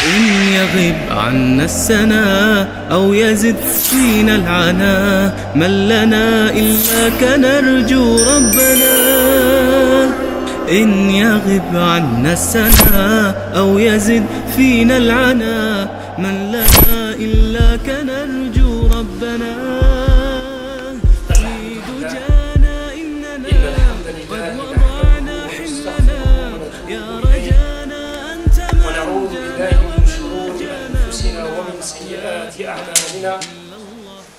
إن يغب عنا السنا أو يزد فينا العنا، من لنا إلا كنرجو ربنا. إن يغب عنا السنا أو يزد فينا العنا، من لنا إلا كنرجو ربنا. في دجانا إننا قد وضعنا حلنا، يا رجانا أنت ونعوذ بالله من شرور أنفسنا ومن سيئات أعمالنا،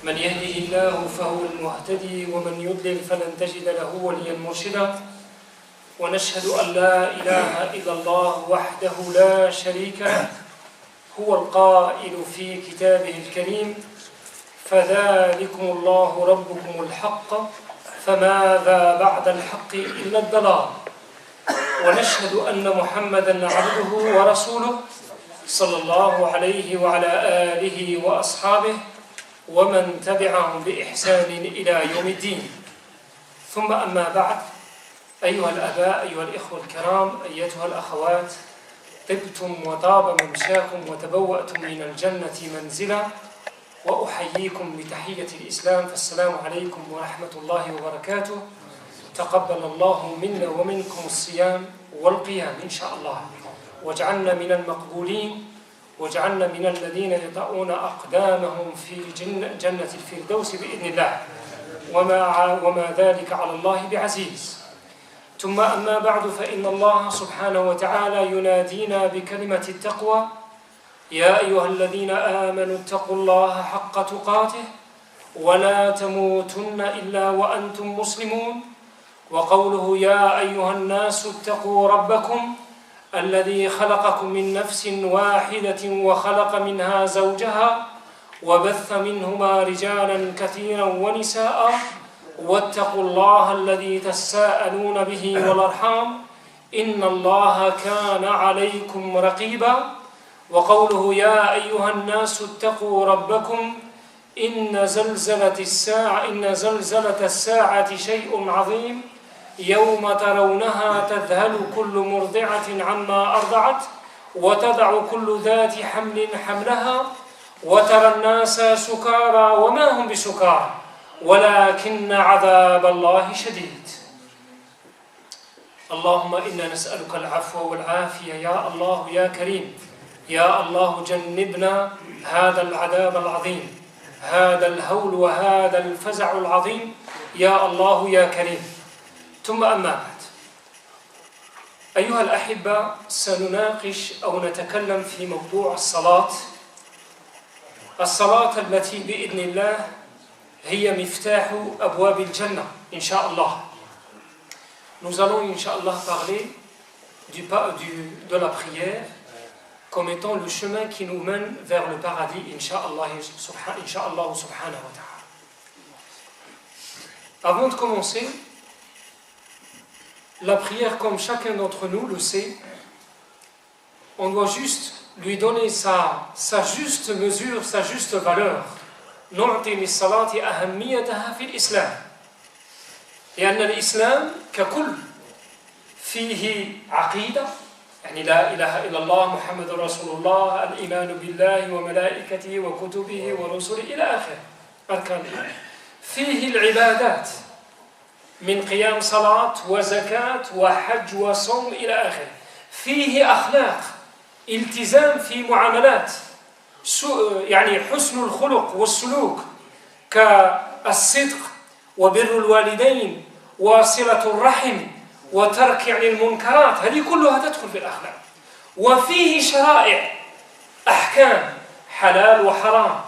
من يهده الله فهو المهتدي ومن يضلل فلن تجد له وليا مرشدا. ونشهد أن لا إله إلا الله وحده لا شريك له، هو القائل في كتابه الكريم: فذلكم الله ربكم الحق فماذا بعد الحق إلا الضلال. ونشهد أن محمدًا عبده ورسوله صلى الله عليه وعلى آله وأصحابه ومن تبعهم بإحسان إلى يوم الدين. ثم أما بعد، أيها الآباء، أيها الإخوة الكرام، أيتها الأخوات، طبتم وطاب ممشاكم وتبوأتم من الجنة منزلا، وأحييكم بتحية الإسلام، فالسلام عليكم ورحمة الله وبركاته. تقبل الله منا ومنكم الصيام والقيام إن شاء الله، واجعلنا من المقبولين، واجعلنا من الذين يطؤون أقدامهم في جنة الفردوس بإذن الله، وما ذلك على الله بعزيز. ثم أما بعد، فإن الله سبحانه وتعالى ينادينا بكلمة التقوى: يا أيها الذين آمنوا اتقوا الله حق تقاته ولا تموتن إلا وأنتم مسلمون. وقوله: يا أيها الناس اتقوا ربكم الذي خلقكم من نفس واحدة وخلق منها زوجها وبث منهما رجالا كثيرا ونساء، واتقوا الله الذي تساءلون به والأرحام إن الله كان عليكم رقيبا. وقوله: يا أيها الناس اتقوا ربكم إن زلزلة الساعة شيء عظيم، يوم ترونها تذهل كل مرضعة عما أرضعت وتضع كل ذات حمل حملها، وترى الناس سكارى وما هم بسكارى ولكن عذاب الله شديد. اللهم إنا نسألك العفو والعافية يا الله يا كريم. يا الله جنبنا هذا العذاب العظيم، هذا الهول وهذا الفزع العظيم يا الله يا كريم. ثم أما بعد، أيها الأحبة، سنناقش أو نتكلم في موضوع الصلاة التي بإذن الله هي مفتاح أبواب الجنة إن شاء الله. Nous allons Inch'Allah parler de la prière comme étant le chemin qui nous mène vers le paradis Inch'Allah subhanahu wa ta'ala. Avant de commencer, la prière, comme chacun d'entre nous le sait, on doit juste lui donner sa juste mesure, sa juste valeur. نعطي للصلاة أهميتها في الإسلام، لأن الإسلام ككل فيه عقيدة، يعني لا إله إلا الله محمد رسول الله، الإيمان بالله وملائكته وكتبه ورسله إلى آخره أركان الإيمان. فيه العبادات من قيام صلاة وزكاة وحج وصوم إلى آخره. فيه أخلاق، التزام في معاملات، يعني حسن الخلق والسلوك كالصدق وبر الوالدين وصلة الرحم وترك يعني المنكرات، هذه كلها تدخل في الأخلاق. وفيه شرائع، أحكام حلال وحرام.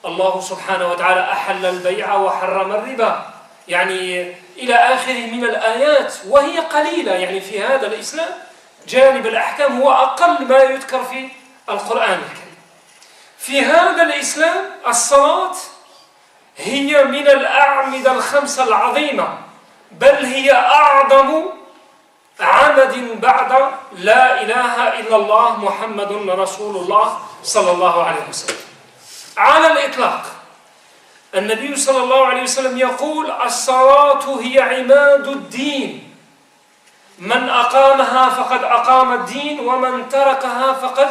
الله سبحانه وتعالى أحل البيع وحرم الربا، يعني إلى آخره من الآيات، وهي قليلة. يعني في هذا الإسلام جانب الأحكام هو أقل ما يذكر في القرآن الكريم. في هذا الإسلام الصلاة هي من الأعمدة الخمسة العظيمة، بل هي أعظم عمد بعد لا إله إلا الله محمد رسول الله صلى الله عليه وسلم على الإطلاق. النبي صلى الله عليه وسلم يقول: الصلاة هي عماد الدين، من أقامها فقد أقام الدين، ومن تركها فقد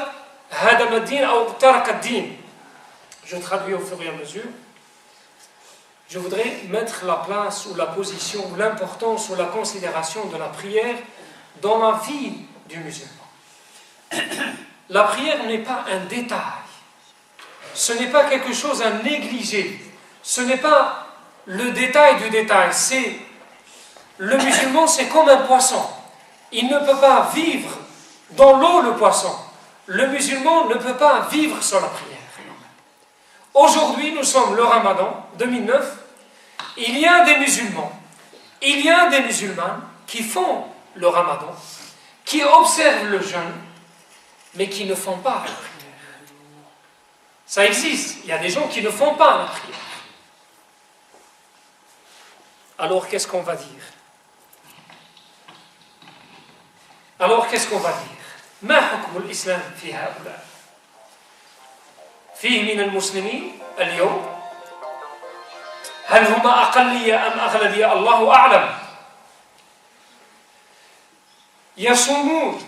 هدم الدين أو ترك الدين. Je traduis au fur et à mesure. Je voudrais mettre la place ou la position ou l'importance ou la considération de la prière dans la vie du musulman. La prière n'est pas un détail. Ce n'est pas quelque chose à négliger. Ce n'est pas le détail du détail. Le musulman, c'est comme un poisson. Il ne peut pas vivre dans l'eau, le poisson. Le musulman ne peut pas vivre sans la prière. Aujourd'hui, nous sommes le Ramadan 2009. Il y a des musulmans, il y a des musulmanes qui font le Ramadan, qui observent le jeûne, mais qui ne font pas la prière. Ça existe, il y a des gens qui ne font pas la prière. Alors qu'est-ce qu'on va dire? ما حكم الإسلام في هؤلاء؟ فيه من المسلمين اليوم هل هم أقلية أم أغلبية؟ الله أعلم. يصومون،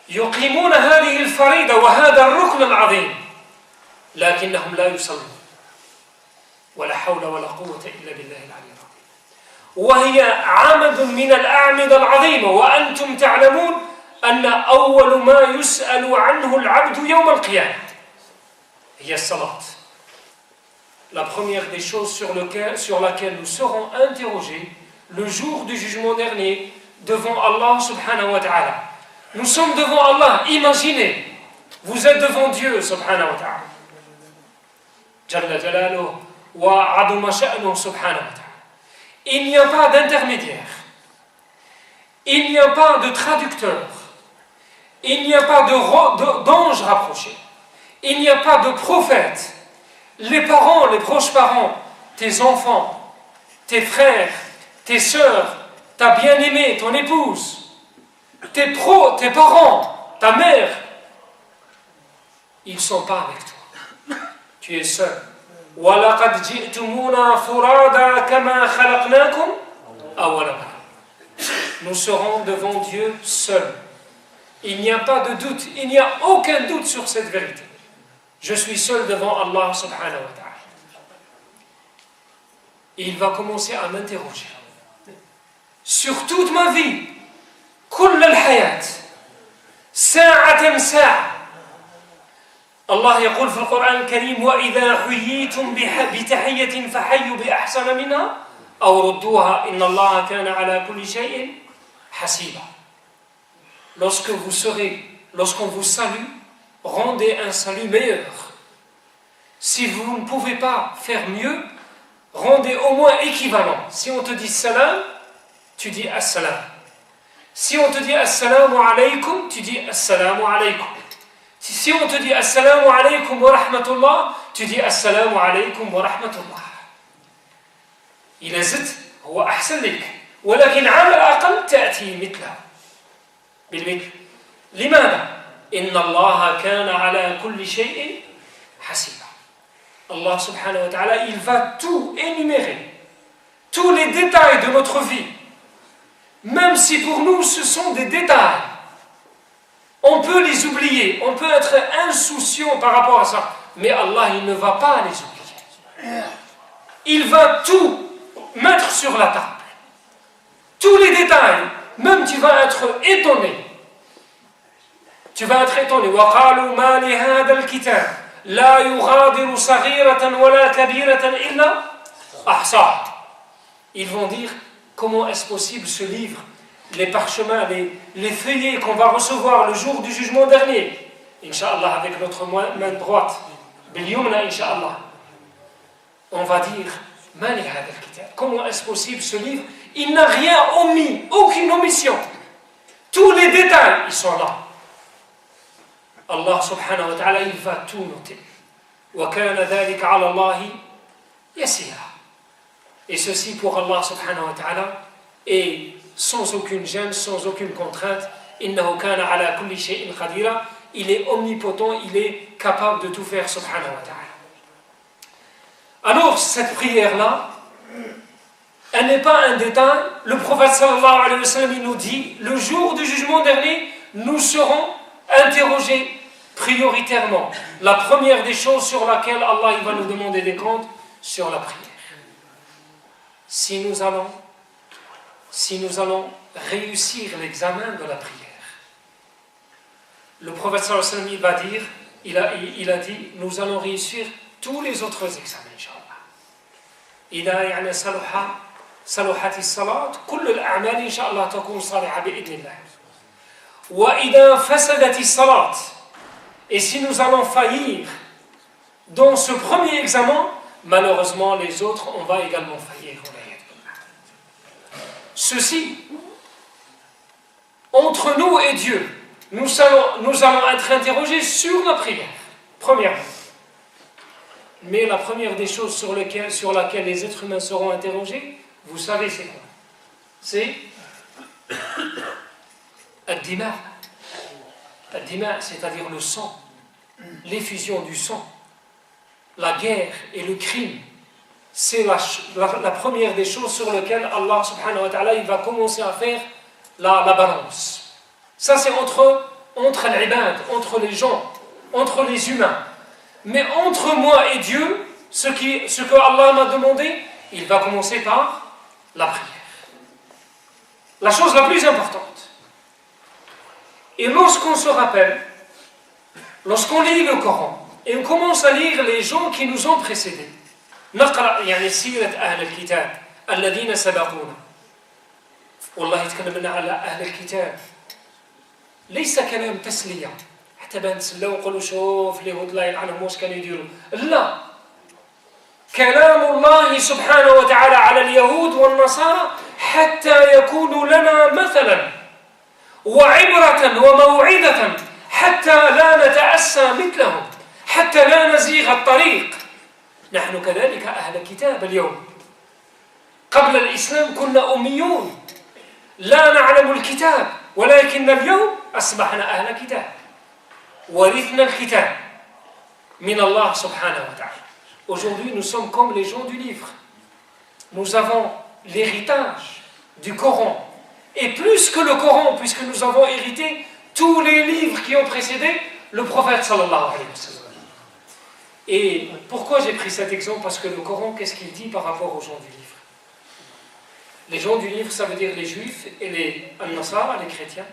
يقيمون هذه الفريضة وهذا الركن العظيم، لكنهم لا يصلون. ولا حول ولا قوة إلا بالله العلي العظيم. وهي عمد من الأعمدة العظيمة، وأنتم تعلمون أن أول ما يسأل عنه العبد يوم القيامة هي الصلاة. La première des choses sur laquelle nous serons interrogés le jour du jugement dernier devant Allah subhanahu wa ta'ala. Nous sommes devant Allah, imaginez, vous êtes devant Dieu subhanahu wa ta'ala. Jalla jalaluhu wa aduma sha'nuhu subhanahu wa ta'ala. Il n'y a pas d'intermédiaire, il n'y a pas de traducteur, il n'y a pas d'ange rapproché, il n'y a pas de prophète. Les parents, les proches parents, tes enfants, tes frères, tes sœurs, ta bien-aimée, ton épouse, tes parents, ta mère, ils ne sont pas avec toi. Tu es seul. وَلَقَدْ جِئْتُمُونَا فُرَادًا كَمَا خَلَقْنَاكُمْ أَوَّلَ مَرَّةٍ. Nous serons devant Dieu seuls. Il n'y a pas de doute, il n'y a aucun doute sur cette vérité. Je suis seul devant Allah subhanahu wa ta'ala. Et il va commencer à m'interroger. Sur toute ma vie, كل الحياة ساعة ساعة. الله يقول في القرآن الكريم وإذا حييتم بتحية فحيوا بأحسن منها أو ردوها إن الله كان على كل شيء حسيبا. Lorsqu'on vous salue, rendez un salut meilleur. Si vous ne pouvez pas faire mieux, rendez au moins équivalent. Si on te dit salam, tu dis assalam. Si on te dit assalamu alaykum, tu dis assalamu alaykum. Si on te dit assalamu alaykum wa rahmatullah, tu dis assalamu alaykum wa rahmatullah. إذا زدت هو أحسن لك، ولكن على الأقل تأتي مثله بالمثل. لماذا؟ إن الله كان على كل شيء حسيبا. Allah subhanahu wa ta'ala, il va tout énumérer, tous les détails de notre vie, même si pour nous ce sont des détails. On peut les oublier, on peut être insouciant par rapport à ça, mais Allah, il ne va pas les oublier. Il va tout mettre sur la table. Tous les détails, même tu vas être étonné. Tu vas être étonné. وَقَالُوا مَا لِهَذَا الْكِتَابِ لَا يُغَادِرُ صَغِيرَةً وَلَا كَبِيرَةً إِلَّا أَحْصَاهَا. Ils vont dire, comment est-ce possible ce livre, les parchemins, les feuillets qu'on va recevoir le jour du jugement dernier, Inch'Allah, avec notre main droite, Bilyumna, Inch'Allah, on va dire, comment est-ce possible ce livre? Il n'a rien omis, aucune omission. Tous les détails, ils sont là. Allah subhanahu wa ta'ala, il va tout noter. وَكَانَ ذَلِكَ عَلَى اللَّهِ يَسِيرًا. Et ceci pour Allah subhanahu wa ta'ala est sans aucune gêne, sans aucune contrainte. إِنَّهُ كَانَ عَلَى كُلِّ شَيْءٍ قَدِيرًا. Il est omnipotent, il est capable de tout faire subhanahu wa ta'ala. Alors cette prière-là, elle n'est pas un détail. Le prophète sallallahu alayhi wa sallam, il nous dit, le jour du jugement dernier, nous serons interroger prioritairement. La première des choses sur laquelle Allah il va nous demander des comptes, sur la prière. Si nous allons réussir l'examen de la prière, le prophète sallallahu alayhi wa sallam il va dire, il a dit, nous allons réussir tous les autres examens, Inch'Allah. إذا يعني صلحت الصلاة كل الأعمال إن شاء الله تكون صالحة بإذن الله. وإذا فسدت الصلاة, et si nous allons faillir dans ce premier examen, malheureusement les autres on va également faillir. Ceci, entre nous et Dieu, nous allons être interrogés sur la prière, premièrement. Mais la première des choses sur laquelle les êtres humains seront interrogés, vous savez c'est quoi? C'est ad-dima. Ad-dima, c'est-à-dire le sang, l'effusion du sang, la guerre et le crime. C'est la première des choses sur lesquelles Allah subhanahu wa ta'ala il va commencer à faire la balance. Ça c'est entre l'ibad, entre les gens, entre les humains. Mais entre moi et Dieu, ce que Allah m'a demandé, il va commencer par la prière. La chose la plus importante. Et lorsqu'on se rappelle, lorsqu'on lit le Coran, et on commence à lire les gens qui nous ont précédés, نقرأ يعني سيرة أهل الكتاب الذين سبقونا. والله تكلمنا على أهل الكتاب ليس كلام تسلية حتى بنتسلوا ونقولوا شوف اليهود الله يلعنهم واش كانوا يديروا. لا، كلام الله سبحانه وتعالى على اليهود والنصارى حتى يكونوا لنا مثلا وعبرة وموعظة حتى لا نتأسى مثلهم حتى لا نزيغ الطريق. نحن كذلك أهل كتاب اليوم. قبل الإسلام كنا أميون لا نعلم الكتاب، ولكن اليوم أصبحنا أهل كتاب، ورثنا الكتاب من الله سبحانه وتعالى. Aujourd'hui, nous sommes comme les gens du livre. Nous avons l'héritage du Coran. Et plus que le Coran, puisque nous avons hérité tous les livres qui ont précédé le prophète sallallahu alayhi wa sallam. Et pourquoi j'ai pris cet exemple? Parce que le Coran, qu'est-ce qu'il dit par rapport aux gens du livre? Les gens du livre, ça veut dire les juifs et les al-Nasara, les chrétiens.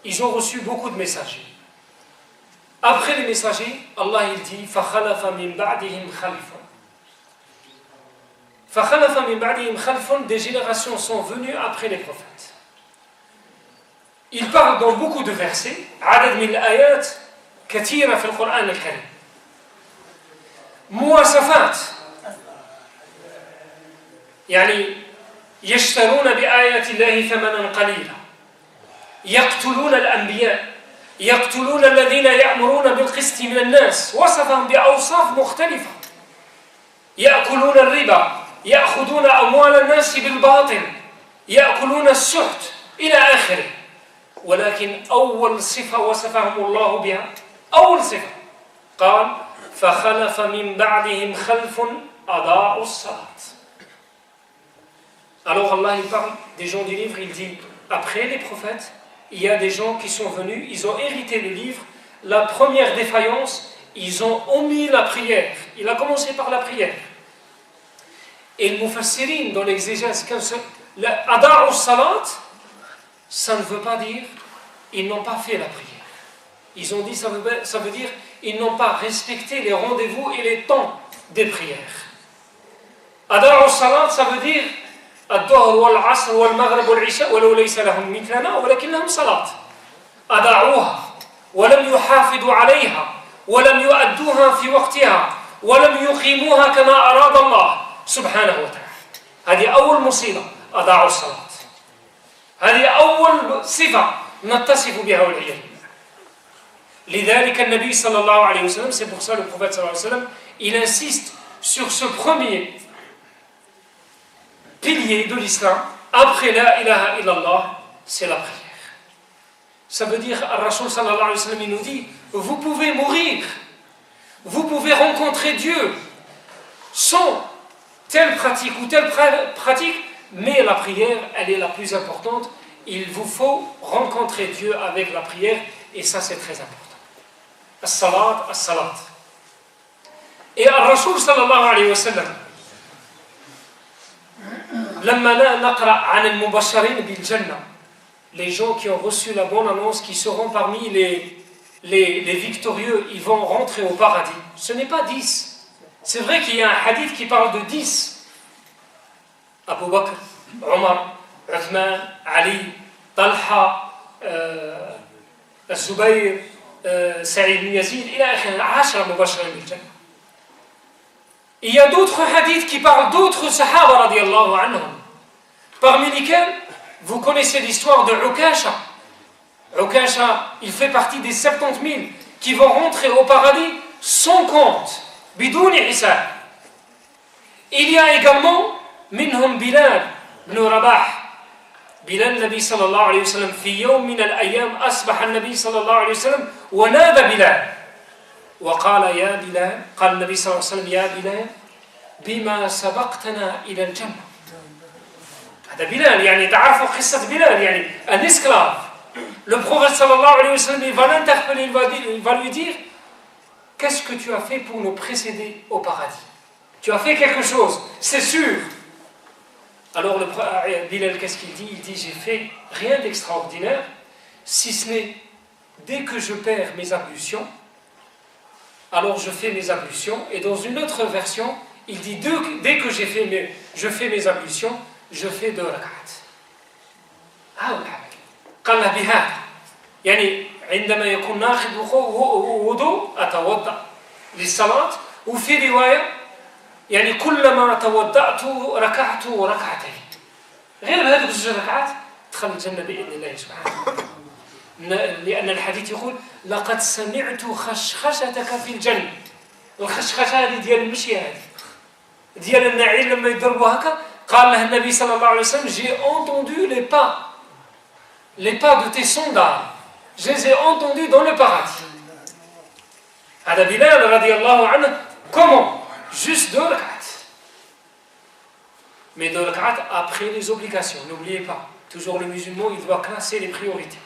Ils ont reçu beaucoup de messagers. Après les messagers, Allah il dit فَخَلَفَ مِنْ بَعْدِهِمْ خَلْفٌ. فَخَلَفَ مِنْ بَعْدِهِمْ خَلْفٌ, des générations sont venues après les prophètes. Il parle dans beaucoup de versets, عدد من الآيات كثيرة في القرآن الكريم. مواصفات يعني يشترون بآيات الله ثمنا قليلا، يقتلون الأنبياء، يقتلون الذين يأمرون بالقسط من الناس، وصفهم بأوصاف مختلفة، يأكلون الربا، يأخذون أموال الناس بالباطل، يأكلون السحت إلى آخره. ولكن أول صفة وصفهم الله بها، أول صفة قال فخلف من بعدهم خلف أضاعوا الصلاة. Alors Allah il parle des gens du livre, il dit après les prophètes, il y a des gens qui sont venus, ils ont hérité le livre. La première défaillance, ils ont omis la prière. Il a commencé par la prière. Et le mufassirin dans l'exégèse, Ada'u salat, ça ne veut pas dire ils n'ont pas fait la prière. Ils ont dit ça veut dire ils n'ont pas respecté les rendez-vous et les temps des prières. Ada'u salat, ça veut dire الظهر والعصر والمغرب والعشاء ولو ليس لهم مثلنا ولكن لهم صلاة أضاعوها ولم يحافظوا عليها ولم يؤدوها في وقتها ولم يقيموها كما أراد الله سبحانه وتعالى. هذه أول مصيبة، أضاعوا الصلاة. هذه أول صفة نتصف بها والعياذ بالله. لذلك النبي صلى الله عليه وسلم, c'est pour ça le prophète صلى الله عليه وسلم, il insiste sur ce premier pilier de l'islam, après la ilaha illallah, c'est la prière. Ça veut dire, Ar-Rasul sallallahu alayhi wa sallam, il nous dit, vous pouvez mourir, vous pouvez rencontrer Dieu sans telle pratique ou telle pratique, mais la prière, elle est la plus importante. Il vous faut rencontrer Dieu avec la prière Et ça, c'est très important. As-salat, as-salat. Et Al-Rasoul sallallahu alayhi wa sallam, لما نقرأ عن المبشرين بالجنة, les gens qui ont reçu la bonne annonce, qui seront parmi les victorieux, ils vont rentrer au paradis. Ce n'est pas 10. C'est vrai qu'il y a un hadith qui parle de 10. Abu Bakr, Omar, Uthman, Ali, Talha, Zubayr, Saïd ibn Yazid, il y a 10 mubashirin bil Jannah. Il y a d'autres hadiths qui parlent d'autres sahaba radiallahu anhum, parmi lesquels vous connaissez l'histoire de Ukasha. Ukasha, il fait partie des 70 000 qui vont rentrer au paradis sans compte, bidouni hisab. Il y a également minhum Bilal ibn Rabah. Bilal Nabi sallallahu alayhi wa sallam, fi yawm min al-ayyam asbaha al-Nabi sallallahu alayhi wa sallam wa nada Bilal. وقال يا بلال, قال النبي صلى الله عليه وسلم يا بلال بما سبقتنا إلى الجنة. هذا بلال, يعني تعرفوا قصة بلال, يعني un esclave. Le prophète sallallahu alayhi wa sallam, il va l'interpeller, il va lui dire, qu'est-ce que tu as fait pour nous précéder au paradis? Tu as fait quelque chose, c'est sûr. Alors le Bilal, qu'est-ce qu'il dit? Il dit, j'ai fait rien d'extraordinaire, si ce n'est dès que je perds mes ablutions, alors je fais mes ablutions. Et dans une autre version, il dit, dès que je fais mes ablutions, je fais 2 rak'at. قال له بهذا يعني عندما يكون ناخذ وضوء أتوضأ للصلاة, وفي رواية يعني كلما توضأت ركعت ركعتين. غير بهذه 2 ركعات دخل الجنة بإذن الله سبحانه. لأن الحديث يقول لقد سمعت خشخشتك في الجنة. الخشخشة هذه ديال المشي, هذه ديال النعيل لما يضربوا هكا. قال له النبي صلى الله عليه وسلم, j'ai entendu les pas de tes sandales, je les ai entendus dans le paradis. هذا بلال رضي الله عنه. Comment? Juste 2 rak'at. Mais 2 rak'at après les obligations. N'oubliez pas, toujours le musulman, il doit classer les priorités.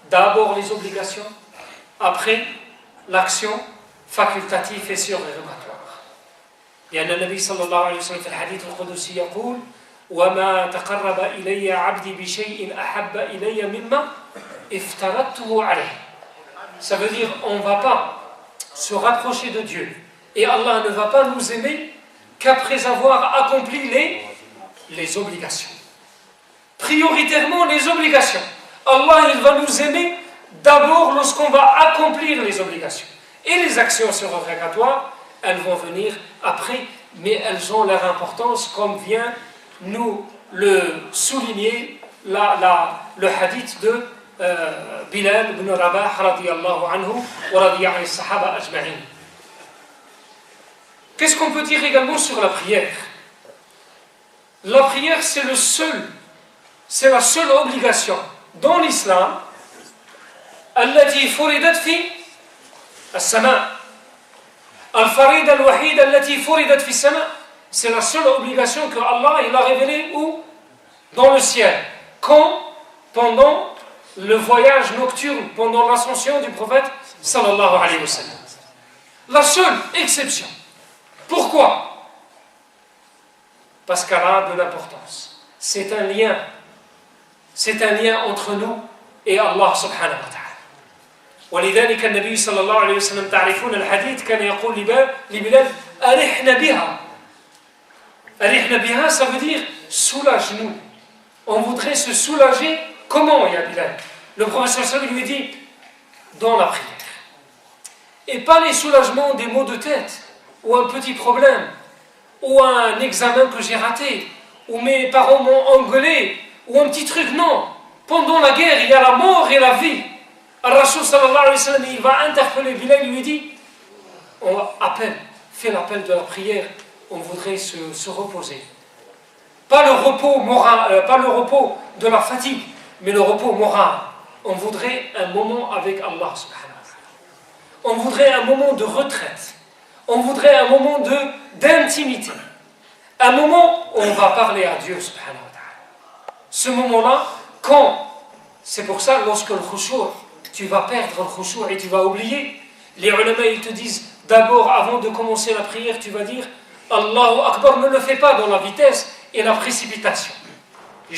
D'abord les obligations, après l'action facultative et surérogatoire. لأن النبي صلى الله عليه وسلم في الحديث القدسي يقول وما تقرب إلي عبدي بشيء أحب إلي مما افترضته عليه. Ça veut dire on ne va pas se rapprocher de Dieu et Allah ne va pas nous aimer qu'après avoir accompli les obligations. Prioritairement les obligations. Allah, il va nous aimer d'abord lorsqu'on va accomplir les obligations. Et les actions surérogatoires, elles vont venir après, mais elles ont leur importance, comme vient nous le souligner le hadith de Bilal ibn Rabah radiyallahu anhu wa radiyallahu sahaba ajma'in. Qu'est-ce qu'on peut dire également sur la prière? La prière, c'est la seule obligation dans l'islam التي فرضت في السماء. الفريضة الوحيدة التي فرضت في السماء, c'est la seule obligation que Allah il a révélée où? Dans le ciel. Quand? Pendant le voyage nocturne, pendant l'ascension du prophète sallallahu alayhi wa sallam. La seule exception. Pourquoi? Parce qu'elle a de l'importance. C'est un lien entre nous et Allah subhanahu wa ta'ala. ولذلك النبي صلى الله عليه وسلم تعرفون الحديث كان يقول لبلال أرحنا بها. أرحنا بها, ça veut dire soulage-nous. On voudrait se soulager. Comment, ya Bilal? Le prophète sallallahu alayhi wa sallam lui dit dans la prière. Et pas les soulagements des maux de tête, ou un petit problème, ou un examen que j'ai raté, ou mes parents m'ont engueulé, ou un petit truc, non. Pendant la guerre, il y a la mort et la vie. Al-Rasoul sallallahu alayhi wa sallam, il va interpeller Bilal, il lui dit, fais l'appel de la prière, on voudrait se reposer. Pas le repos moral, pas le repos de la fatigue, mais le repos moral. On voudrait un moment avec Allah subhanahu wa ta'ala. On voudrait un moment de retraite. On voudrait un moment d'intimité. Un moment où on va parler à Dieu subhanahu wa ta'ala. Ce moment-là, quand? C'est pour ça, lorsque le khushu', tu vas perdre le khushu' et tu vas oublier. Les ulama, ils te disent, d'abord, avant de commencer la prière, tu vas dire Allahu Akbar, ne le fais pas dans la vitesse et la précipitation. Il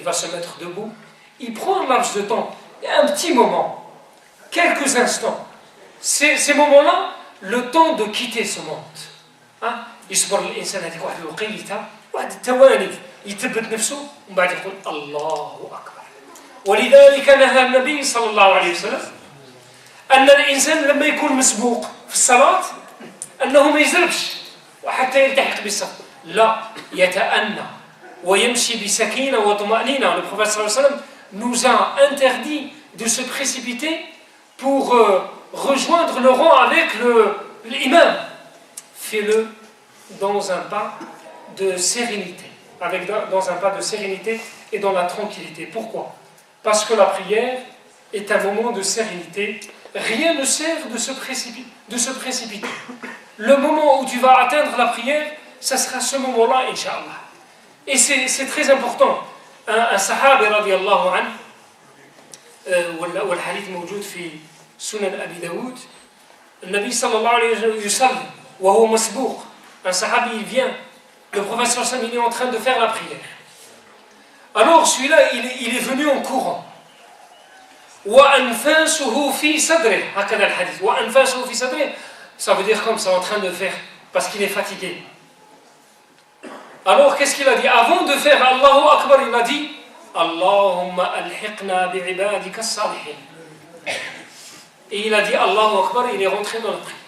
va se mettre debout. Il prend un laps de temps, un petit moment, quelques instants. Ces moments-là, le temps de quitter ce monde. يصبر الإنسان هذيك واحد الوقيته واحد الثواني يثبت نفسه ومن بعد يقول الله أكبر. ولذلك نهى النبي صلى الله عليه وسلم أن الإنسان لما يكون مسبوق في الصلاة أنه ما يزربش وحتى يلتحق بالصف، لا، يتأنى ويمشي بسكينة وطمأنينة. Le prophète صلى الله عليه وسلم nous a interdit de se précipiter pour rejoindre le rang avec l'imam. Fais-le dans un pas de sérénité, dans un pas de sérénité et dans la tranquillité. Pourquoi? Parce que la prière est un moment de sérénité. Rien ne sert de se précipiter. Le moment où tu vas atteindre la prière, ça sera ce moment-là, Inch'Allah. Et c'est très important. Un sahabi radiallahu anhu, والحديث موجود في سنن أبي داود، النبي صلى الله عليه وسلم يصلي وهو مسبوق. Un sahabi, il vient, le prophète sallallahu alayhi wa sallam, il est en train de faire la prière. Alors celui-là, il est venu en courant. وأنفاسه في صدره، هكذا الحديث، وأنفاسه في صدره، ça veut dire comme ça, en train de faire, parce qu'il est fatigué. Alors qu'est-ce qu'il a dit? Avant de faire Allahu Akbar, il a dit Allahumma alhiqna bi'ibadika as-salihin. Et il a dit Allahu Akbar, il est rentré dans la prière.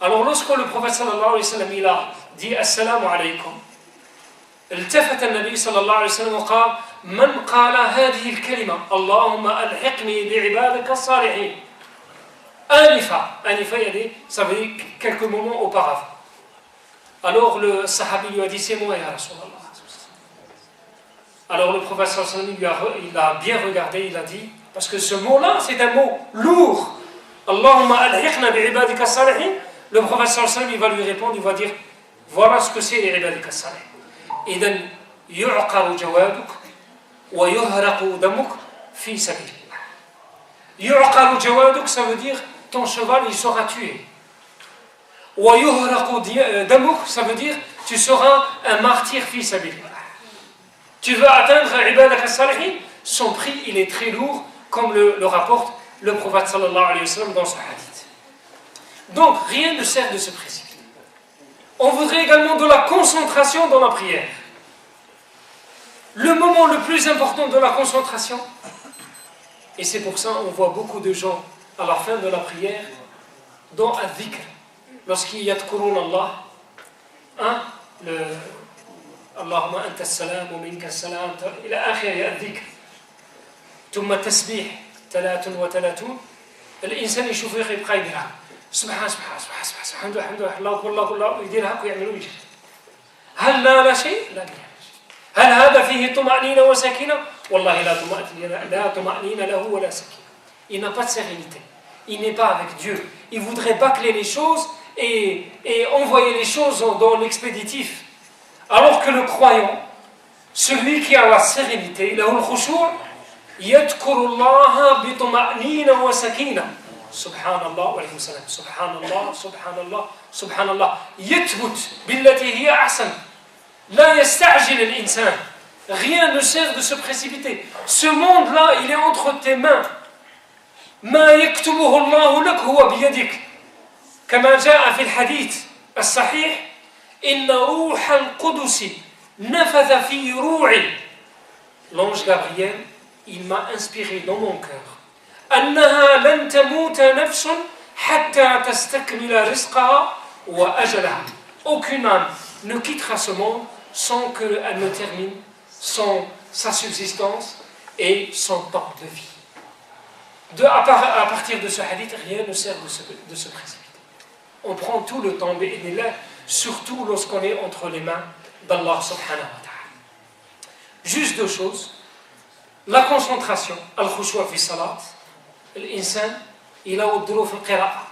Alors lorsque le prophète sallallahu alayhi wa sallam il a dit Assalamu alaykum, التفت النبي صلى الله عليه وسلم وقال من قال هذه الكلمة اللهم ألحقني بعبادك الصالحين آنفا يعني ça veut dire quelques moments auparavant. Alors le sahabi lui a dit c'est moi ya Rasulallah. Alors le prophète sallallahu alayhi wa sallam il a bien regardé, il a dit parce que ce mot-là c'est un mot lourd. Allahumma alhiqna bi'ibadika as-salihin. Le prophète sallallahu alayhi wa sallam il va lui répondre, il va dire voilà ce que c'est les ibadika as-salihin. إذن يعقر جوادك ويهرق دمك في سبيل الله. يعقر جوادك, ça veut dire ton cheval il sera tué. ويهرق دمك, ça veut dire tu seras un martyr في سبيل الله. Tu veux atteindre عبادك الصالحين, son prix il est très lourd comme le rapporte le prophète sallallahu alayhi wa sallam dans ce hadith. Donc rien ne sert de se précipiter. On voudrait également de la concentration dans la prière. Le moment le plus important de la concentration, et c'est pour ça qu'on voit beaucoup de gens à la fin de la prière dans al-dhikr, lorsqu'ils yadhkurun Allah, Allahumma anta as-salam wa minka as-salam ila akhir al-dhikr, ثم التسبيح 33 الإنسان يشوف يبقى يديرها سبحان سبحان سبحان سبحان الحمد لله الله أكبر الله أكبر الله يديرها ويعملوا يجري. هل لا شيء؟ لا شيء. هل هذا فيه طمأنينة وسكينة؟ والله لا طمأنينة له ولا سكينة. Il n'a pas de sérénité. Il n'est pas avec Dieu. Il voudrait bâcler les choses et envoyer les choses dans l'expéditif. Alors que le croyant, celui qui a la sérénité, il a le khushu', يذكر الله بطمأنينة وسكينة. سبحان الله وعليكم السلام. سبحان الله سبحان الله سبحان الله. يثبت بالتي هي أحسن. لا يستعجل الإنسان. Rien ne sert de se précipiter. Ce monde-là, il est entre tes mains. ما يكتبه الله لك هو بيدك. كما جاء في الحديث الصحيح إن روح القدس نفث في روعي. L'ange Gabriel, il m'a inspiré dans mon cœur. أنها لن تموت نفس حتى تستكمل رزقها وأجلها. Aucune âme ne quittera ce monde sans qu'elle ne termine sa subsistance et son temps de vie. À partir de ce hadith, rien ne sert de se précipiter. On prend tout le temps, mais il est là, surtout lorsqu'on est entre les mains d'Allah subhanahu wa ta'ala. Juste deux choses. La concentration, al-khushu' fi salat. الإنسان إلى ودرو في القراءة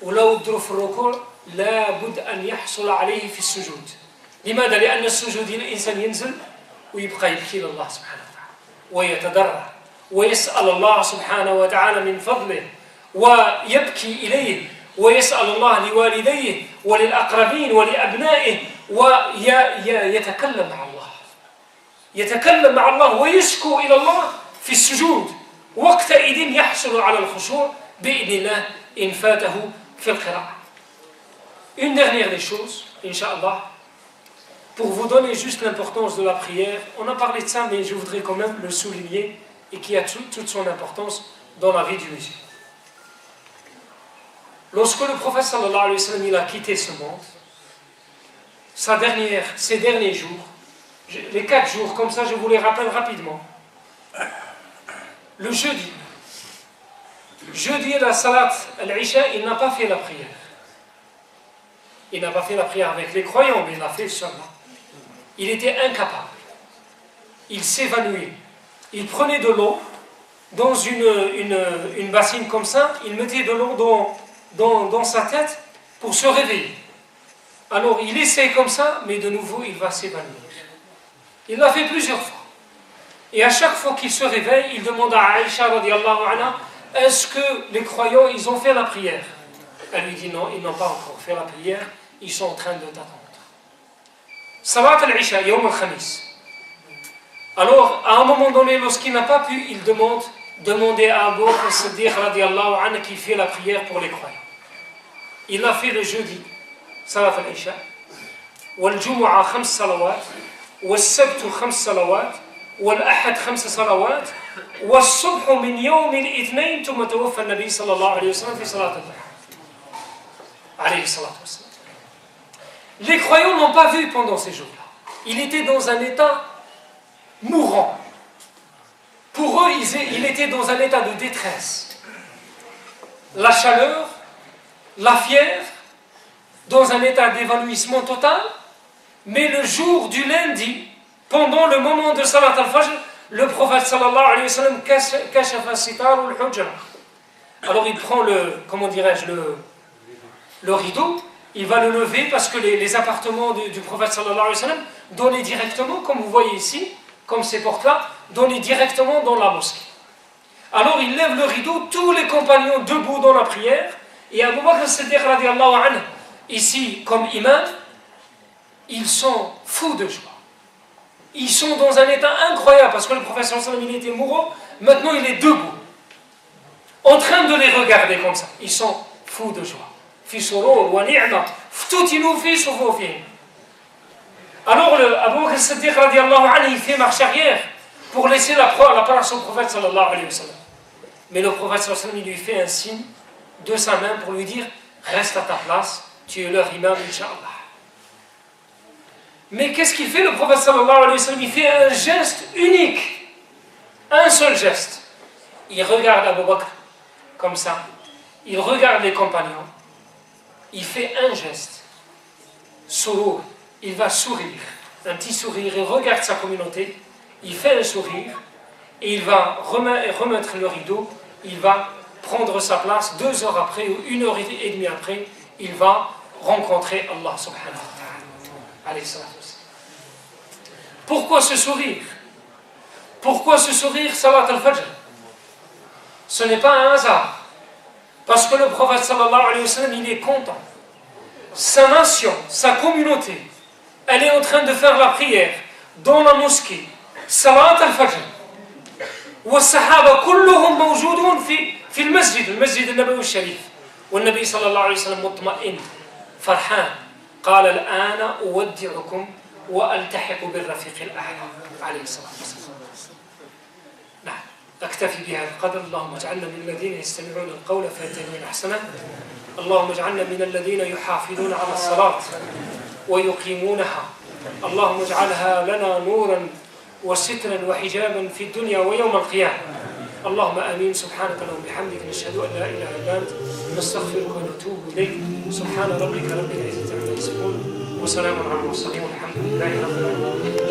ولا ودرو في الركوع لا بد أن يحصل عليه في السجود. لماذا؟ لأن السجود الإنسان ينزل ويبقى يبكي لله سبحانه وتعالى. ويتضرع ويسأل الله سبحانه وتعالى من فضله ويبكي إليه ويسأل الله لوالديه وللأقربين ولأبنائه ويتكلم مع الله يتكلم مع الله ويشكو إلى الله في السجود وقتئذ يحصل على الخشوع بإذن الله إن فاته في القراءة. Une dernière des choses, Inch'Allah, pour vous donner juste l'importance de la prière. On a parlé de ça, mais je voudrais quand même le souligner et qui a toute son importance dans la vie du musulman. Lorsque le prophète sallallahu alayhi wa sallam il a quitté ce monde, ces derniers jours, les 4 jours, comme ça je vous les rappelle rapidement. Le jeudi la salat al-Isha, il n'a pas fait la prière. Il n'a pas fait la prière avec les croyants, mais il l'a fait seulement. Il était incapable. Il s'évanouit. Il prenait de l'eau dans une bassine comme ça, il mettait de l'eau dans sa tête pour se réveiller. Alors il essaie comme ça, mais de nouveau il va s'évanouir. Il l'a fait plusieurs fois. Et à chaque fois qu'il se réveille, il demande à Aïcha radiallahu anha, est-ce que les croyants, ils ont fait la prière? Elle lui dit non, ils n'ont pas encore fait la prière, ils sont en train de t'attendre. Salat al-Isha, Yawm al-Khamis. Alors, à un moment donné, lorsqu'il n'a pas pu, il demandait à Abu Bakr as-Siddiq radiallahu anhu qui fait la prière pour les croyants. Il a fait le jeudi, Salat al-Isha, wal-Jumu'ah 5 salawat, wal-Sabt 5 salawat, والأحد 5 صلوات والصبح من يوم الاثنين ثم توفى النبي صلى الله عليه وسلم في صلاة الضحى عليه الصلاة والسلام. Les croyants n'ont pas vu pendant ces jours-là. Il était dans un état mourant. Pour eux, il était dans un état de détresse. La chaleur, la fièvre, dans un état d'évanouissement total. Mais le jour du lundi, pendant le moment de Salat al-Fajr, le prophète sallallahu alayhi wa sallam kashafa sitar al-hujra. Alors il prend le rideau, il va le lever parce que les appartements du prophète sallallahu alayhi wa sallam donnaient directement, comme vous voyez ici, comme ces portes-là, donnaient directement dans la mosquée. Alors il lève le rideau, tous les compagnons debout dans la prière, et Abu Bakr as-Siddiq radiallahu anhu, ici comme imam, ils sont fous de joie. Ils sont dans un état incroyable parce que le prophète sallallahu alayhi wa sallam il était mourant, maintenant il est debout, en train de les regarder comme ça. Ils sont fous de joie. Alors Abu Bakr as-Siddiq radiallahu anhu il fait marche arrière pour laisser la place au prophète sallallahu alayhi wa sallam. Mais le prophète sallallahu alayhi wa sallam il lui fait un signe de sa main pour lui dire reste à ta place, tu es leur imam incha'Allah. Mais qu'est-ce qu'il fait le prophète sallallahu alayhi wa sallam? Il fait un geste unique, un seul geste. Il regarde Abu Bakr comme ça, il regarde les compagnons, il fait un geste, sourire, il va sourire, un petit sourire, il regarde sa communauté, il fait un sourire, et il va remettre le rideau, il va prendre sa place, 2 heures après ou 1 heure et demie après, il va rencontrer Allah subhanahu wa ta'ala. Pourquoi ce sourire? Pourquoi ce sourire Salat al-Fajr? Ce n'est pas un hasard. Parce que le prophète sallallahu alayhi wa sallam, il est content. Sa nation, sa communauté, elle est en train de faire la prière dans la mosquée. Salat al-Fajr. والصحابة كلهم موجودون في المسجد النبوي الشريف. والنبي صلى الله عليه وسلم مطمئن فرحان. قال الآن أودعكم وألتحق بالرفيق الأعلى عليه الصلاة والسلام. نعم أكتفي بهذا القدر. اللهم اجعلنا من الذين يستمعون القول فيتبعون أحسنه. اللهم اجعلنا من الذين يحافظون على الصلاة ويقيمونها. اللهم اجعلها لنا نورا وسترا وحجابا في الدنيا ويوم القيامة. اللهم آمين. سبحانك اللهم وبحمدك نشهد أن لا إله إلا أنت نستغفرك ونتوب إليك. سبحان ربك رب العزة عما يصفون وسلام على المرسلين والحمد لله رب العالمين.